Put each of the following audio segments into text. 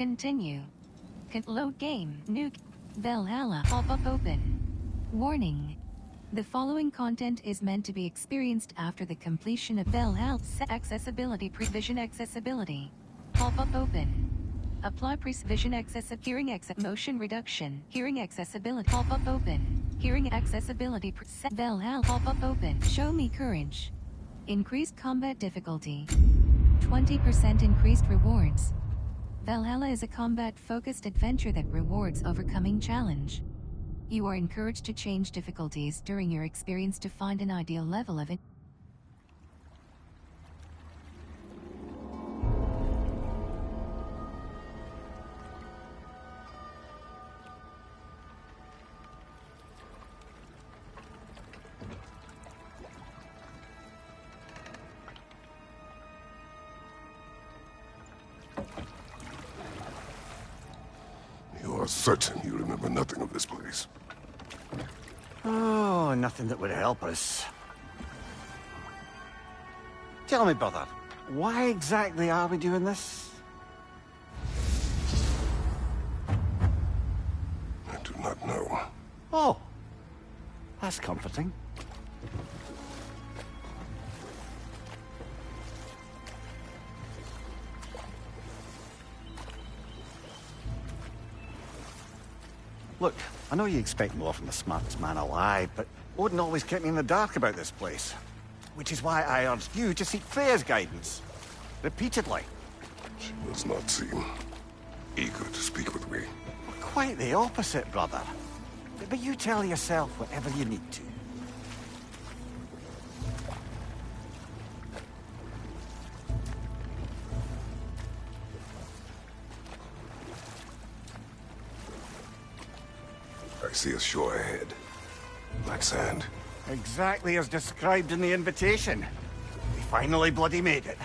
Continue. Load game. New Valhalla. Pop-up open. Warning. The following content is meant to be experienced after the completion of Valhalla. Accessibility. Prevision accessibility. Pop-up open. Apply prevision hearing motion reduction. Hearing accessibility. Pop-up open. Hearing accessibility. Valhalla. Pop-up open. Show me courage. Increased combat difficulty. 20% increased rewards. Valhalla is a combat-focused adventure that rewards overcoming challenge. You are encouraged to change difficulties during your experience to find an ideal level of it. You are certain you remember nothing of this place? Oh, nothing that would help us. Tell me, brother, why exactly are we doing this? I do not know. Oh, that's comforting. Look, I know you expect more from the smartest man alive, but Odin always kept me in the dark about this place. Which is why I urged you to seek Freya's guidance. Repeatedly. She does not seem eager to speak with me. Well, quite the opposite, brother. But you tell yourself whatever you need to. I see a shore ahead. Black sand. Exactly as described in the invitation. We finally bloody made it.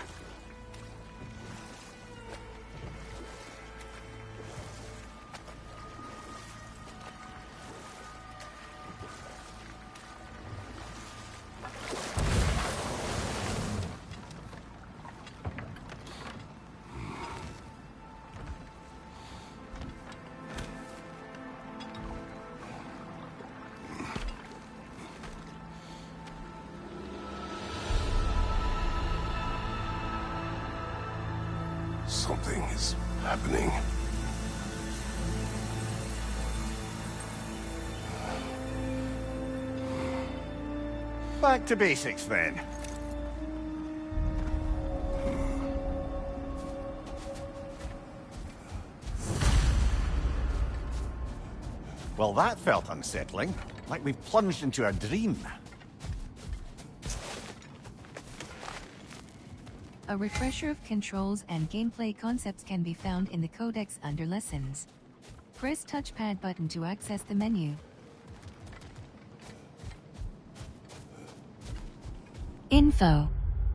Something is happening. Back to basics, then. Well, that felt unsettling. Like we've plunged into a dream. A refresher of controls and gameplay concepts can be found in the codex under Lessons. Press touchpad button to access the menu. Info.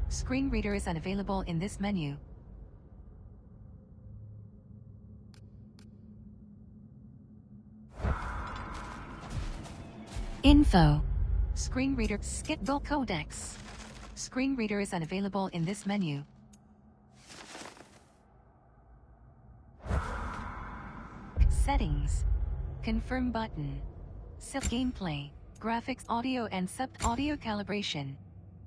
Screen reader is unavailable in this menu. Info. Screen reader. Skip the codex. Screen reader is unavailable in this menu. Settings. Confirm button. Set gameplay, graphics, audio and sub-audio calibration.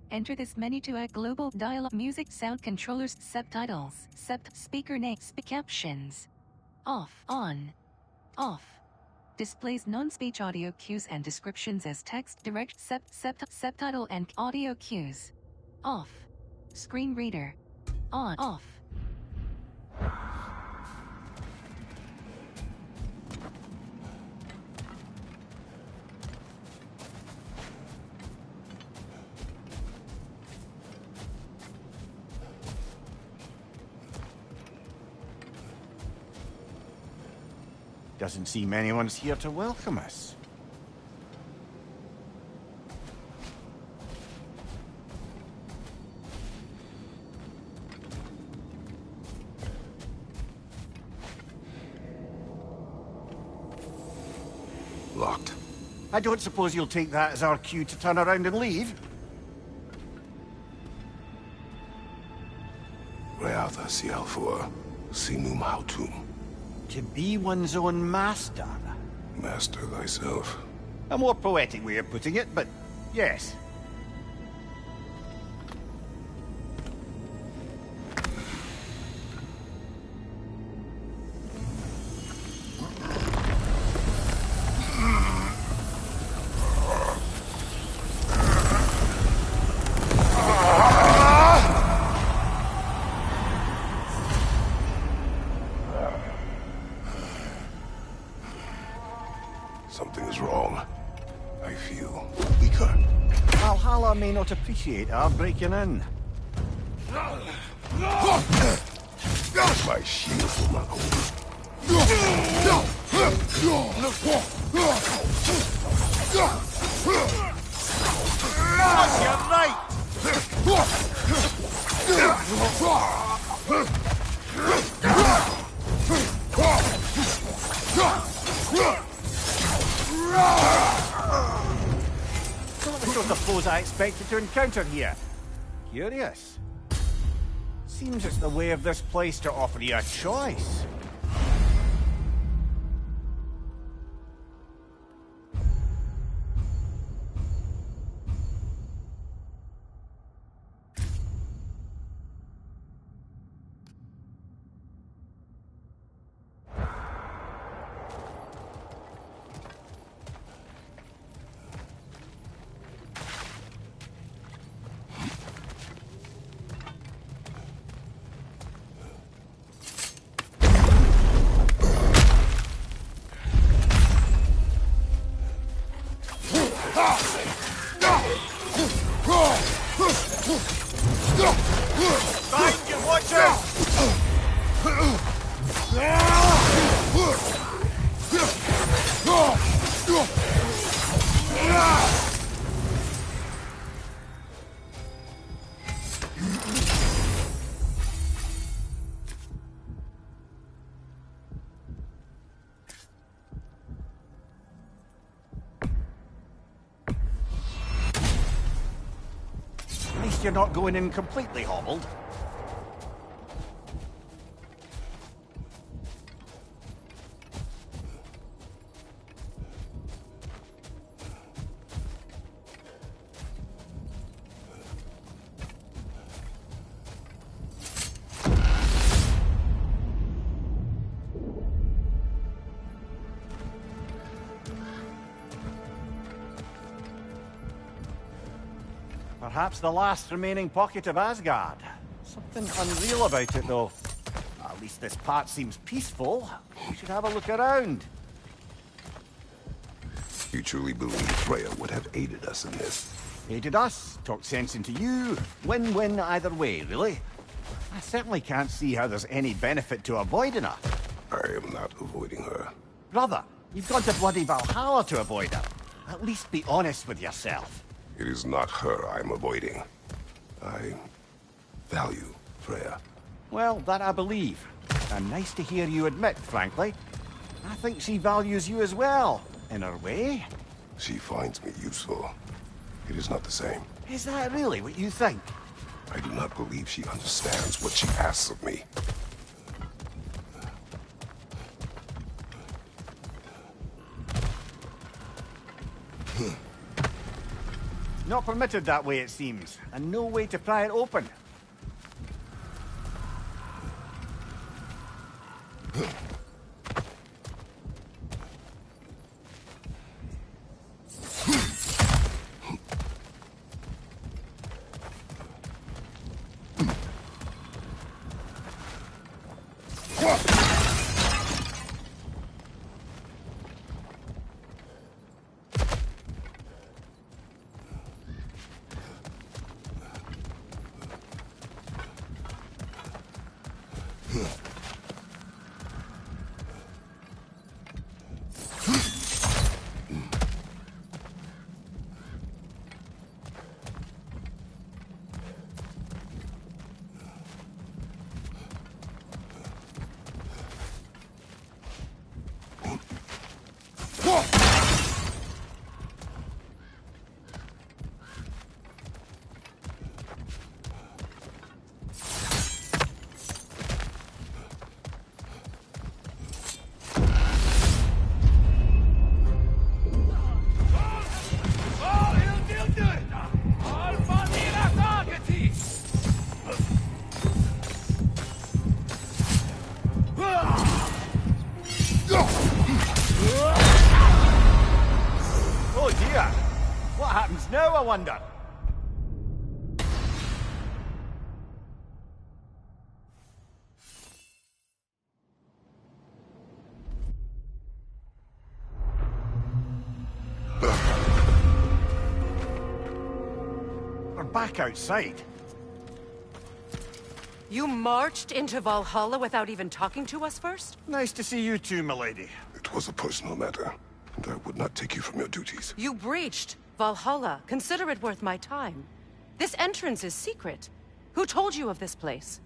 Enter this menu to add global dialogue, music, sound controllers, subtitles, speaker name, captions. Off, on, off. Displays non-speech audio cues and descriptions as text, direct, subtitle and audio cues. Off. Screen reader. On, off. Doesn't seem anyone's here to welcome us. Locked. I don't suppose you'll take that as our cue to turn around and leave? Reatha Sialfur, Sinum Hautum. To be one's own master. Master thyself. A more poetic way of putting it, but yes. Something is wrong. I feel weaker. Valhalla may not appreciate our breaking in. My shield will not hold. You're right! Not the sort of foes I expected to encounter here. Curious. Seems it's the way of this place to offer you a choice. Find your watcher! At least you're not going in completely hobbled. Perhaps the last remaining pocket of Asgard. Something unreal about it, though. At least this part seems peaceful. We should have a look around. You truly believe Freya would have aided us in this? Aided us, talked sense into you. Win-win either way, really. I certainly can't see how there's any benefit to avoiding her. I am not avoiding her. Brother, you've gone to bloody Valhalla to avoid her. At least be honest with yourself. It is not her I'm avoiding. I value Freya. Well, that I believe. And nice to hear you admit, frankly. I think she values you as well, in her way. She finds me useful. It is not the same. Is that really what you think? I do not believe she understands what she asks of me. Not permitted that way, it seems. And no way to pry it open. wonder? We're back outside. You marched into Valhalla without even talking to us first? Nice to see you too, milady. It was a personal matter, and I would not take you from your duties. You breached Valhalla. Consider it worth my time. This entrance is secret. Who told you of this place?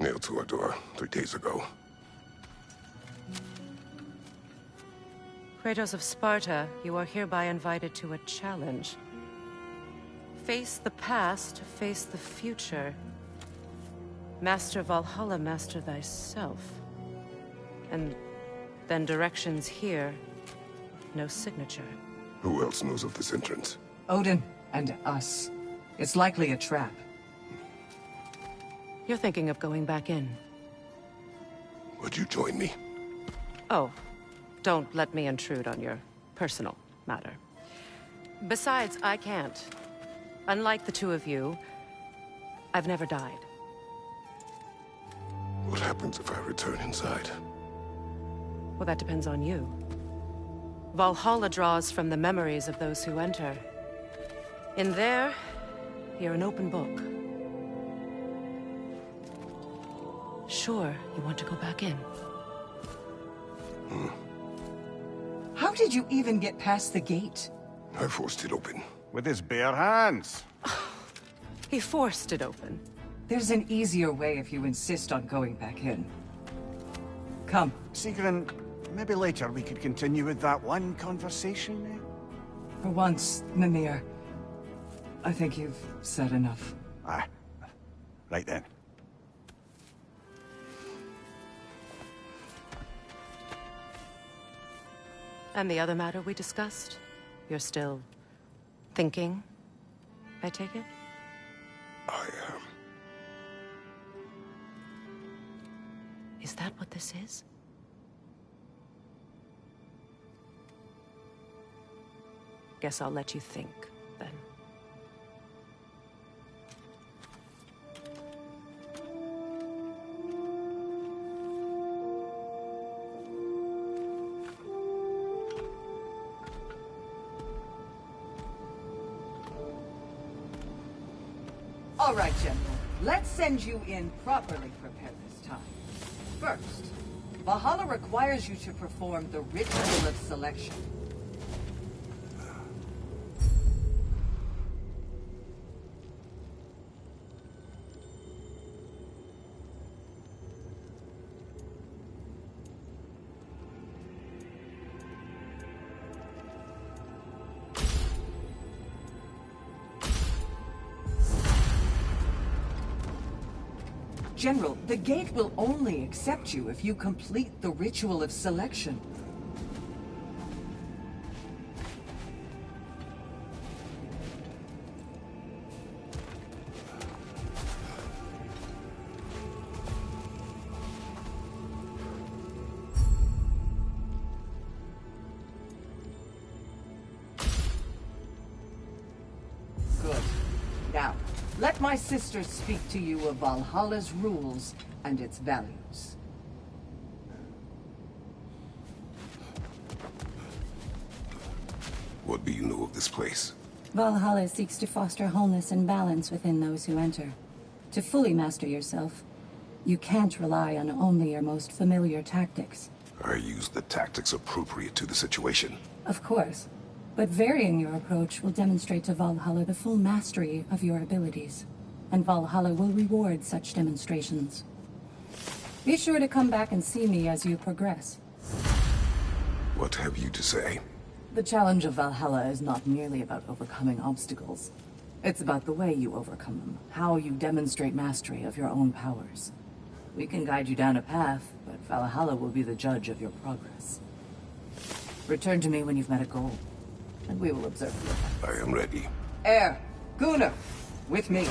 Nailed to our door 3 days ago. Kratos of Sparta, you are hereby invited to a challenge. Face the past, face the future. Master Valhalla, master thyself. And then directions here, no signature. Who else knows of this entrance? Odin and us. It's likely a trap. You're thinking of going back in. Would you join me? Oh, don't let me intrude on your personal matter. Besides, I can't. Unlike the two of you, I've never died. What happens if I return inside? Well, that depends on you. Valhalla draws from the memories of those who enter. In there, you're an open book. Sure, you want to go back in. How did you even get past the gate? I forced it open. With his bare hands. He forced it open. There's an easier way if you insist on going back in. Come. Sigrun, maybe later we could continue with that one conversation, eh? For once, Mimir. I think you've said enough. Aye. Right then. And the other matter we discussed? You're still thinking, I take it? I am. Is that what this is? Guess I'll let you think, then. All right, General. Let's send you in properly prepared this time. First, Valhalla requires you to perform the ritual of selection. General, the gate will only accept you if you complete the ritual of selection. Good. Now, let my sisters speak to you of Valhalla's rules and its values. What do you know of this place? Valhalla seeks to foster wholeness and balance within those who enter. To fully master yourself, you can't rely on only your most familiar tactics. I use the tactics appropriate to the situation. Of course, but varying your approach will demonstrate to Valhalla the full mastery of your abilities, and Valhalla will reward such demonstrations. Be sure to come back and see me as you progress. What have you to say? The challenge of Valhalla is not merely about overcoming obstacles. It's about the way you overcome them, how you demonstrate mastery of your own powers. We can guide you down a path, but Valhalla will be the judge of your progress. Return to me when you've met a goal, and we will observe your effect. I am ready. Air, Gunnar, with me.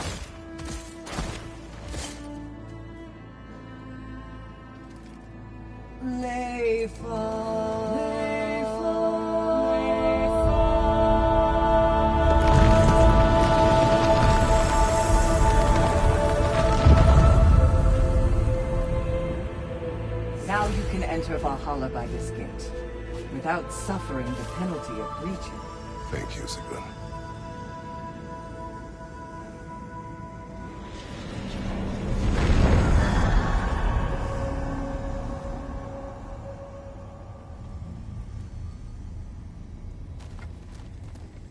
Leifa. enter Valhalla by this gate, without suffering the penalty of breaching. Thank you, Sigrun.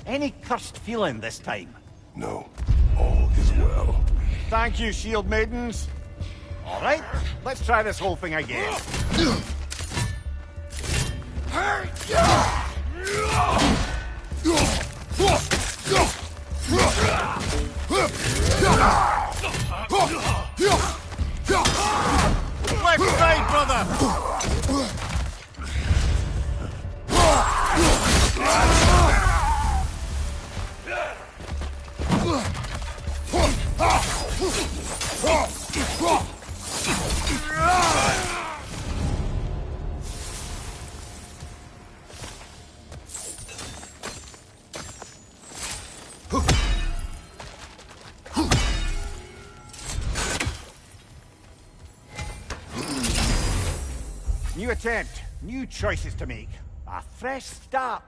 Any cursed feeling this time? No, all is well. Thank you, shield maidens. All right, let's try this whole thing again. Left side, brother! New attempt, new choices to make. A fresh start.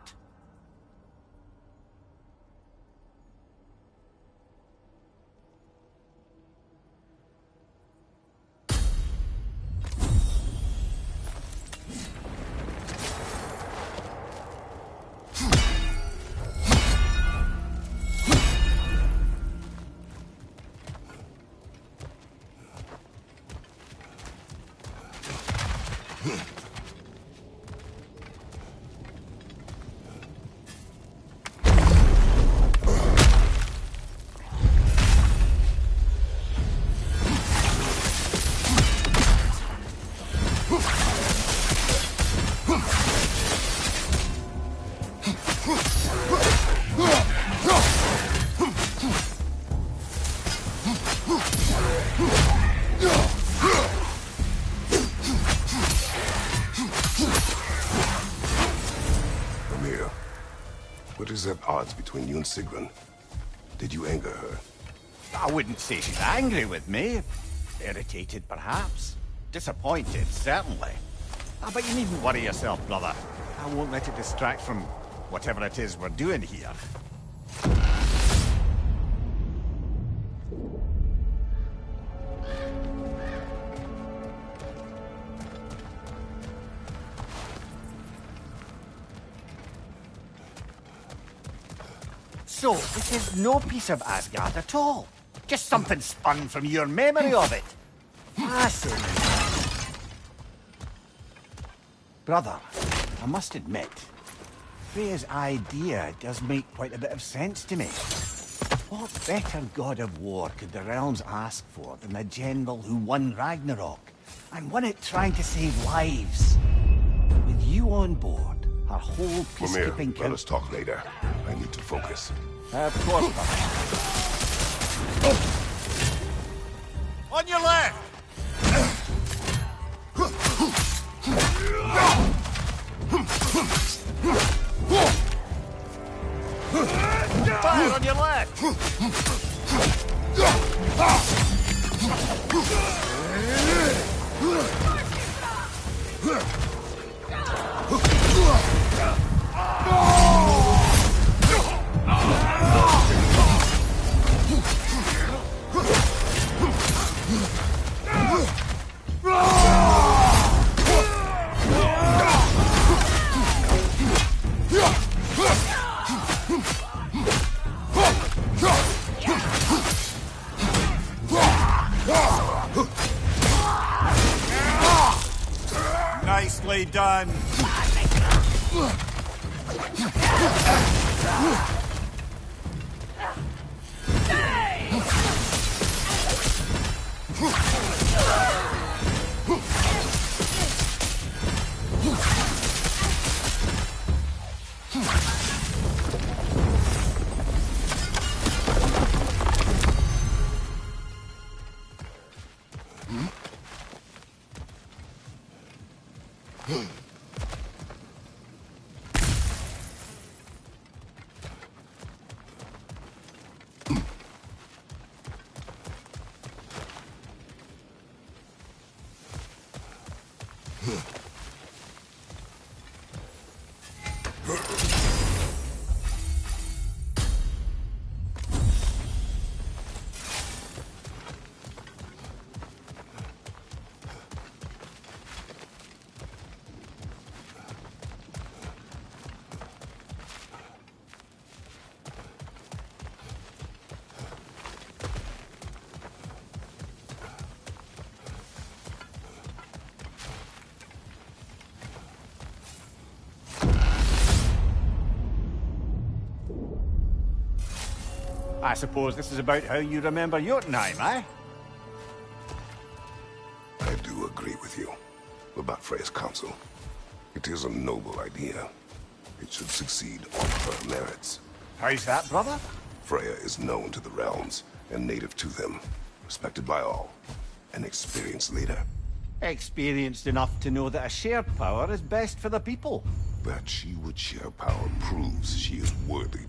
What is at odds between you and Sigrun? Did you anger her? I wouldn't say she's angry with me. Irritated, perhaps. Disappointed, certainly. But you needn't worry yourself, brother. I won't let it distract from whatever it is we're doing here. So, this is no piece of Asgard at all. Just something spun from your memory of it. Fascinating. Brother, I must admit, Freya's idea does make quite a bit of sense to me. What better god of war could the realms ask for than the general who won Ragnarok, and won it trying to save lives? With you on board, our whole peacekeeping... Let us talk later. I need to focus. Of course, brother. On your left! Fire on your left! Nicely done. I suppose this is about how you remember Jotunheim, eh? I do agree with you about Freya's council. It is a noble idea. It should succeed on her merits. How's that, brother? Freya is known to the realms and native to them, respected by all, an experienced leader. Experienced enough to know that a shared power is best for the people. That she would share power proves she is worthy.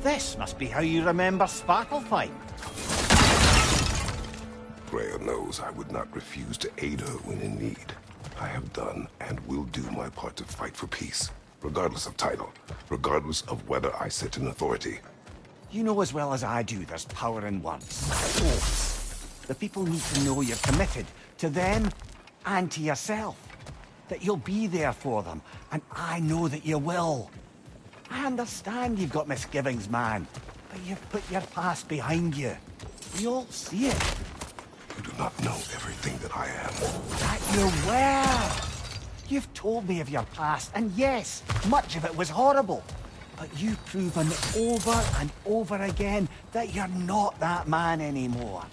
This must be how you remember Sparklefight. Freya knows I would not refuse to aid her when in need. I have done and will do my part to fight for peace, regardless of title, regardless of whether I sit in authority. You know as well as I do there's power in words. Oaths. The people need to know you're committed to them and to yourself. That you'll be there for them, and I know that you will. I understand you've got misgivings, man, but you've put your past behind you. We all see it. You do not know everything that I am. That you were. You've told me of your past, and yes, much of it was horrible. But you've proven over and over again that you're not that man anymore.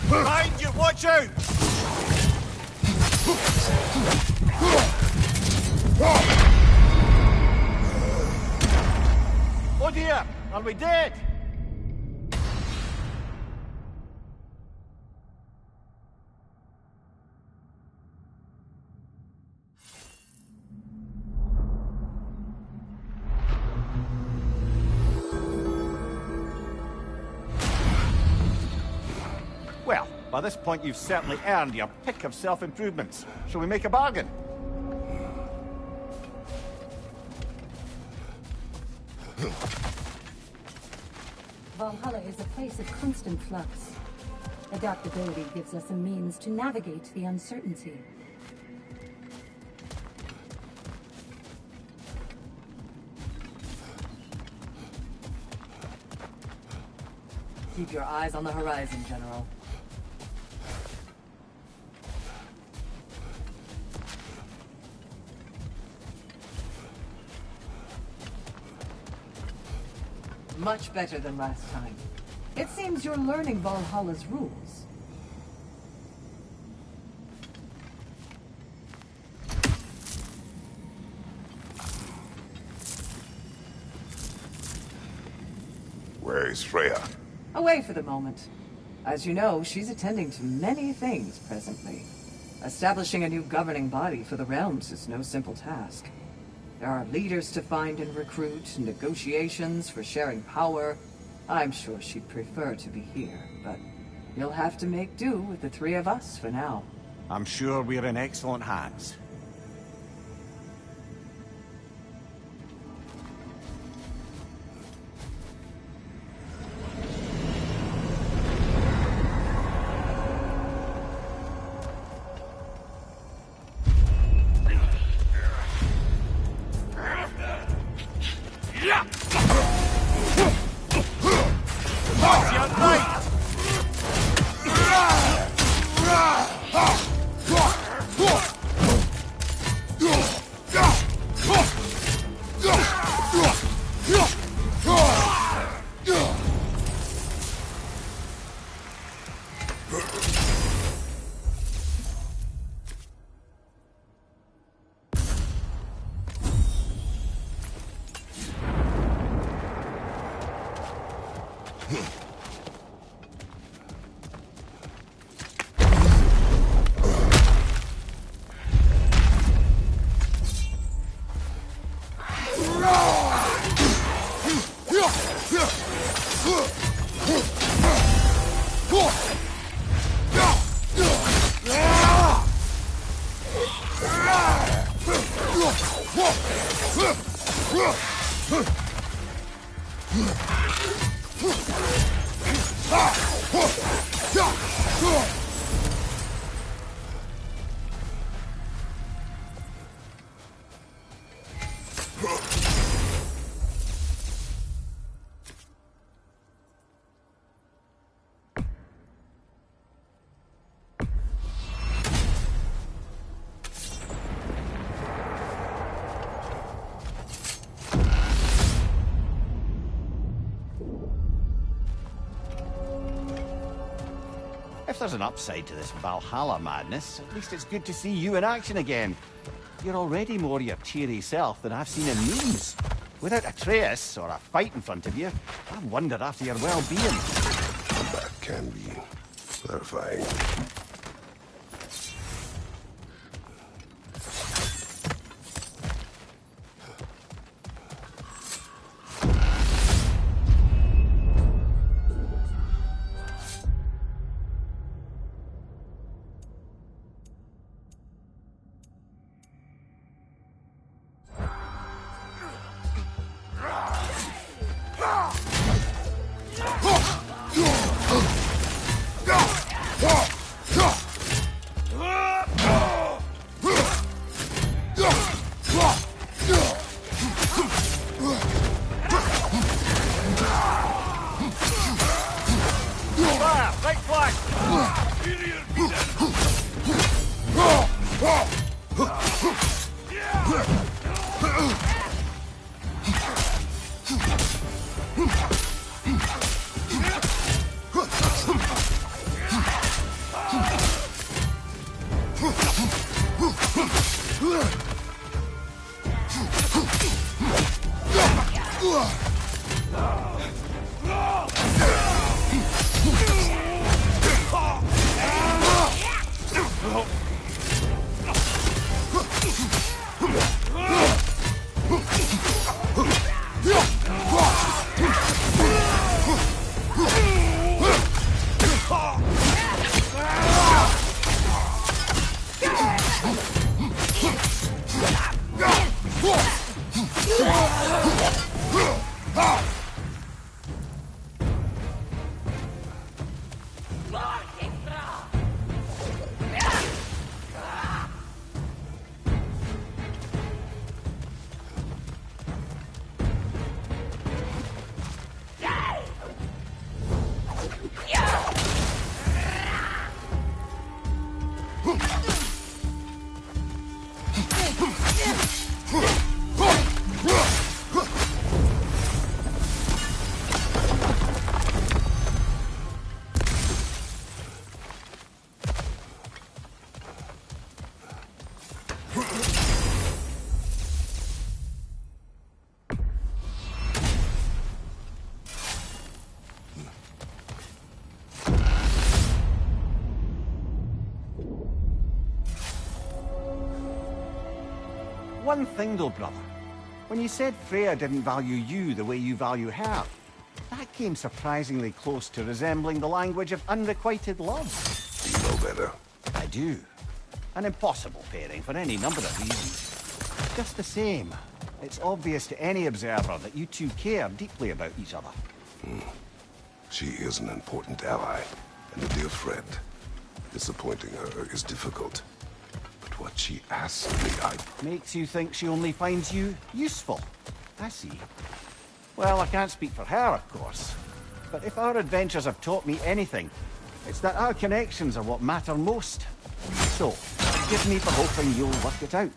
Behind you, watch out! Oh dear, are we dead? Well, by this point you've certainly earned your pick of self-improvements. Shall we make a bargain? Valhalla is a place of constant flux. Adaptability gives us a means to navigate the uncertainty. Keep your eyes on the horizon, General. Much better than last time. It seems you're learning Valhalla's rules. Where is Freya? Away for the moment. As you know, she's attending to many things presently. Establishing a new governing body for the realms is no simple task. There are leaders to find and recruit, negotiations for sharing power. I'm sure she'd prefer to be here, but you'll have to make do with the three of us for now. I'm sure we're in excellent hands. If there's an upside to this Valhalla madness, at least it's good to see you in action again. You're already more your cheery self than I've seen in memes. Without Atreus or a fight in front of you, I wonder after your well-being. That can be clarifying. One thing though, brother. When you said Freya didn't value you the way you value her, that came surprisingly close to resembling the language of unrequited love. You know better. I do. An impossible pairing for any number of reasons. Just the same, it's obvious to any observer that you two care deeply about each other. She is an important ally and a dear friend. Disappointing her is difficult. But what she asks me, Makes you think she only finds you useful. I see. Well, I can't speak for her, of course. But if our adventures have taught me anything, it's that our connections are what matter most. So, forgive me for hoping you'll work it out.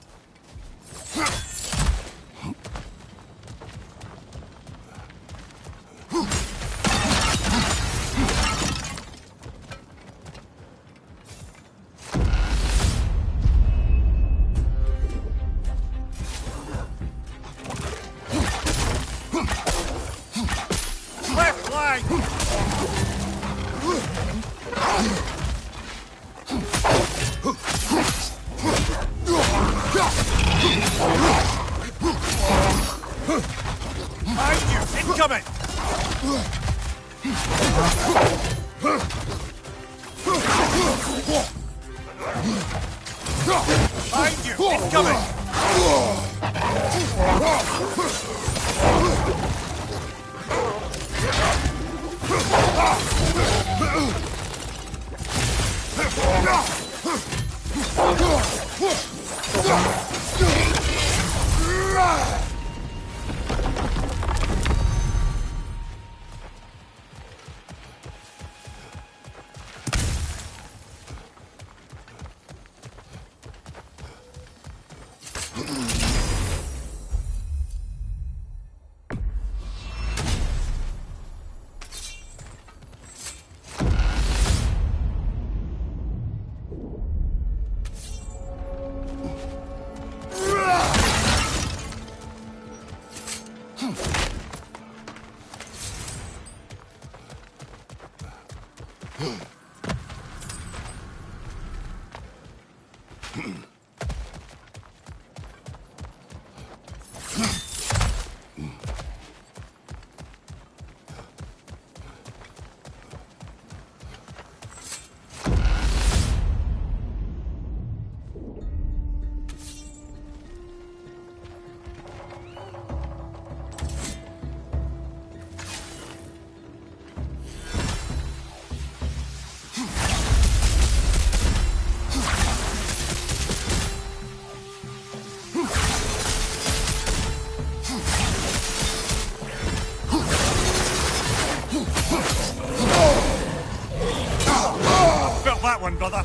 Brother.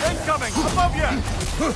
Incoming! Above you!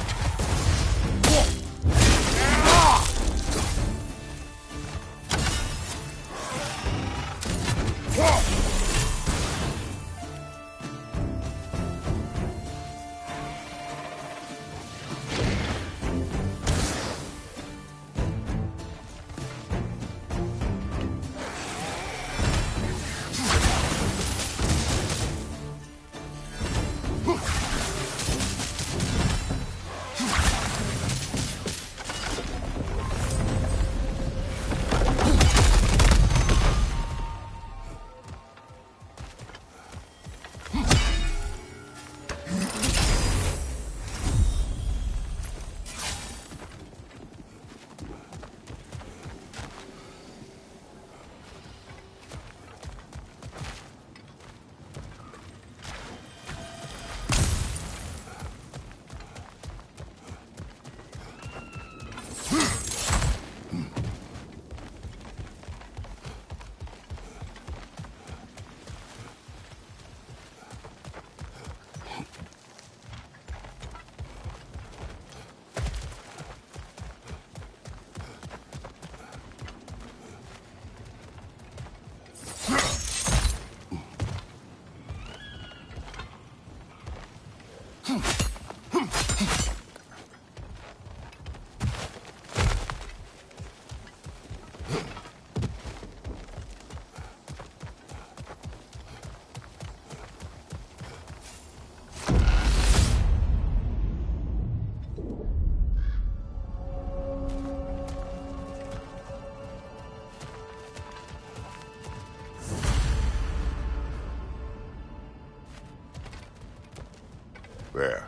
There.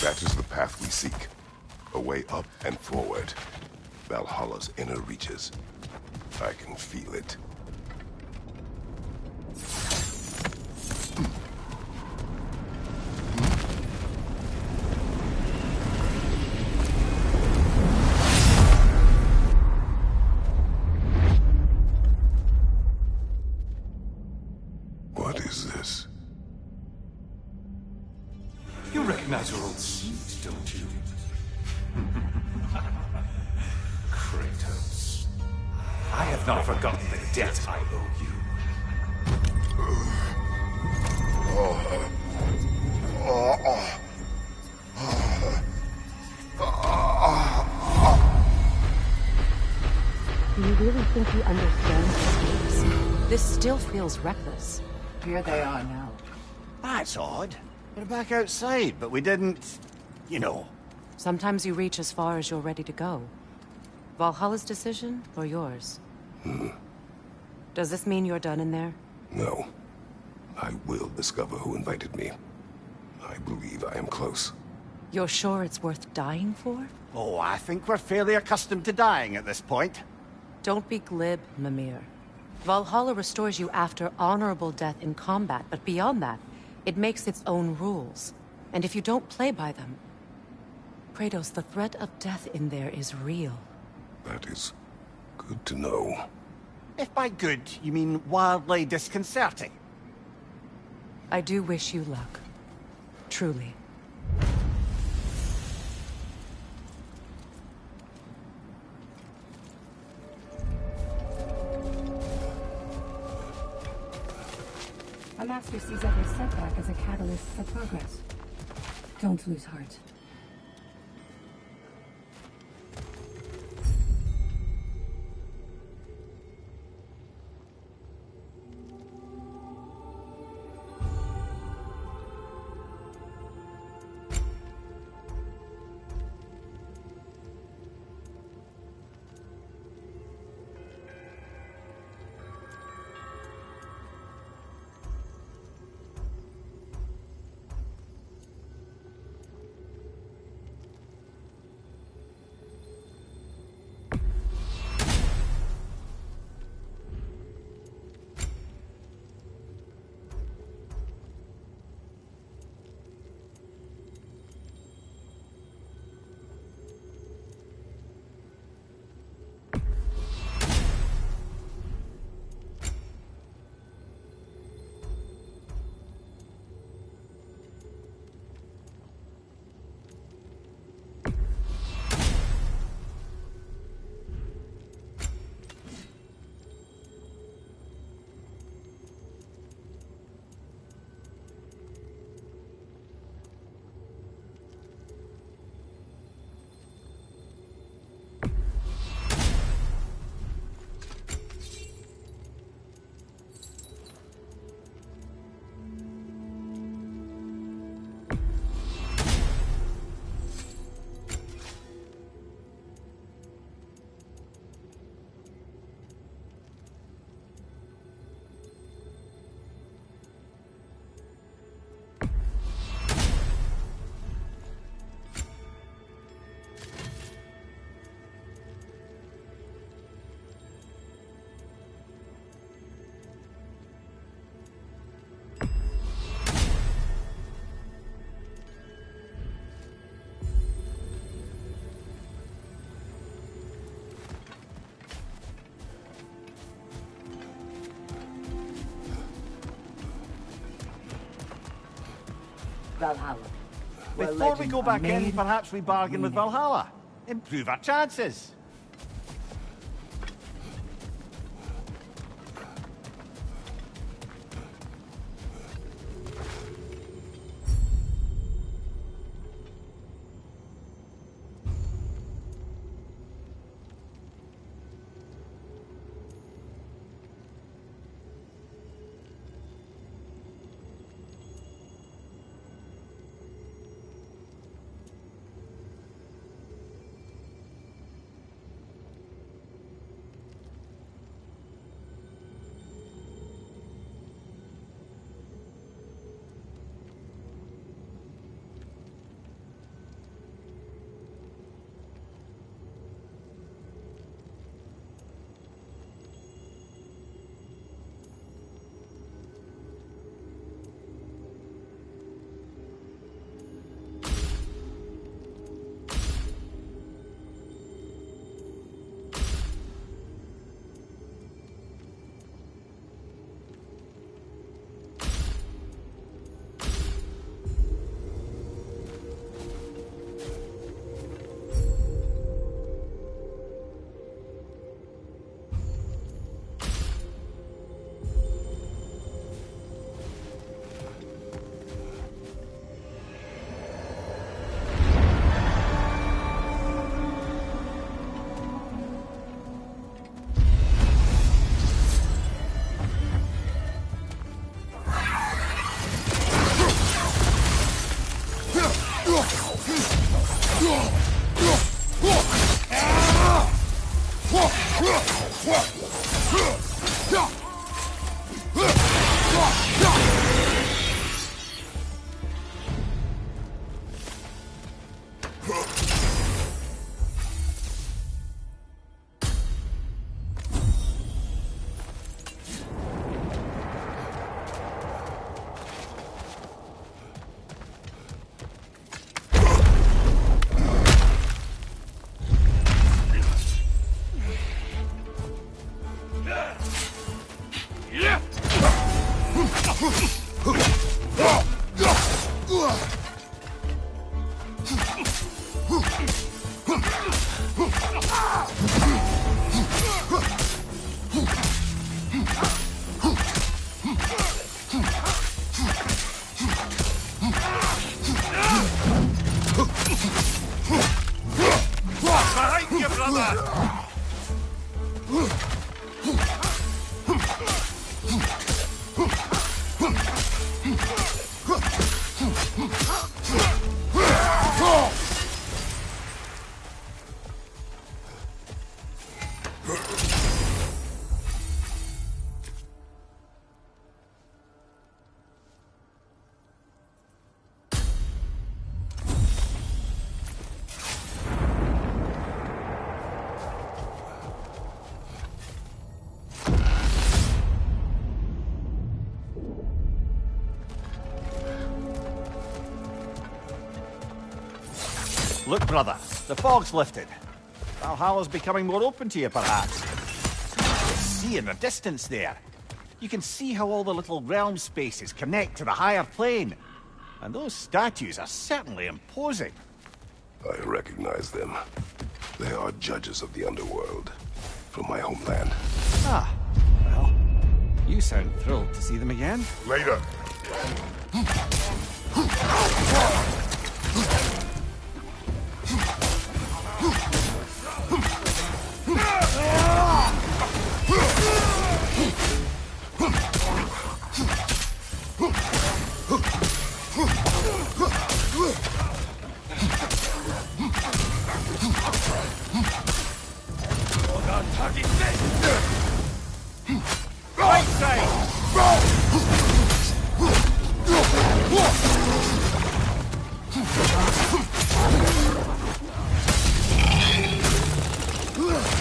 That is the path we seek. A way up and forward. Valhalla's inner reaches. I can feel it. What is this? You recognize your old suit, don't you? Kratos. I have not forgotten the debt I owe you. Do you really think he understands the stakes? This still feels reckless. Here they are now. That's odd. We're back outside, but we didn't... you know. Sometimes you reach as far as you're ready to go. Valhalla's decision, or yours? Does this mean you're done in there? No. I will discover who invited me. I believe I am close. You're sure it's worth dying for? Oh, I think we're fairly accustomed to dying at this point. Don't be glib, Mimir. Valhalla restores you after honorable death in combat, but beyond that, it makes its own rules. And if you don't play by them... Kratos, the threat of death in there is real. That is good to know. If by good, you mean wildly disconcerting. I do wish you luck. Truly. A master sees every setback as a catalyst for progress. Don't lose heart. Valhalla. where Before we legends go are back in, made perhaps we bargain with remade. Valhalla. Improve our chances. Behind you, brother! Look, brother, the fog's lifted. Valhalla's becoming more open to you, perhaps. See in the distance there. You can see how all the little realm spaces connect to the higher plane. And those statues are certainly imposing. I recognize them. They are judges of the underworld from my homeland. Ah, well, you sound thrilled to see them again. Later. Right side!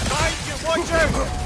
Side, you watch out!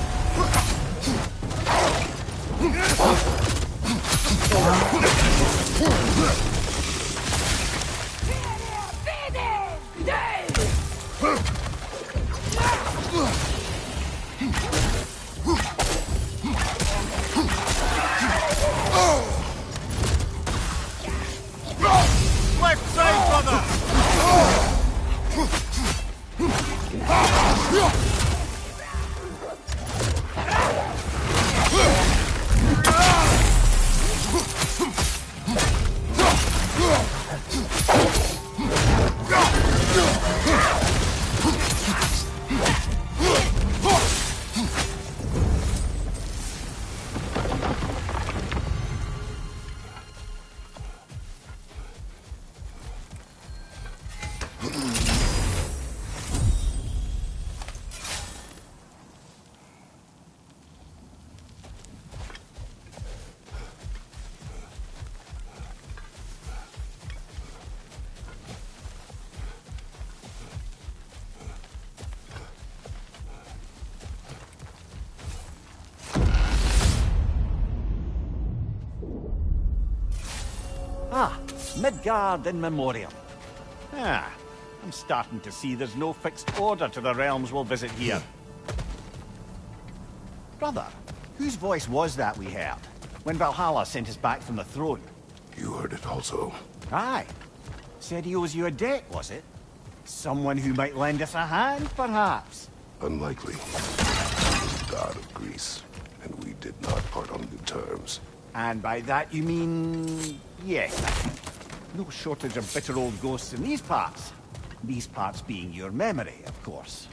Ah, Midgard in Memoriam. Ah, I'm starting to see there's no fixed order to the realms we'll visit here. Brother, whose voice was that we heard when Valhalla sent us back from the throne? You heard it also. Aye. Said he owes you a debt, was it? Someone who might lend us a hand, perhaps? Unlikely. He was the god of Greece, and we did not part on good terms. And by that you mean... yes, I think. No shortage of bitter old ghosts in these parts. These parts being your memory, of course.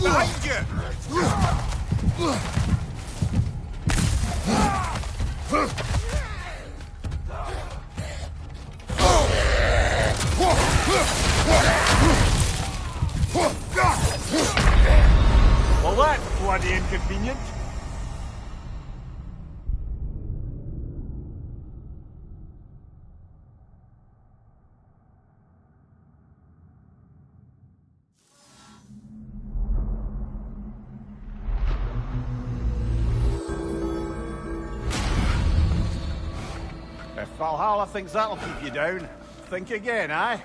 Behind you! Well, that's bloody inconvenient. If Valhalla thinks that'll keep you down, think again, aye?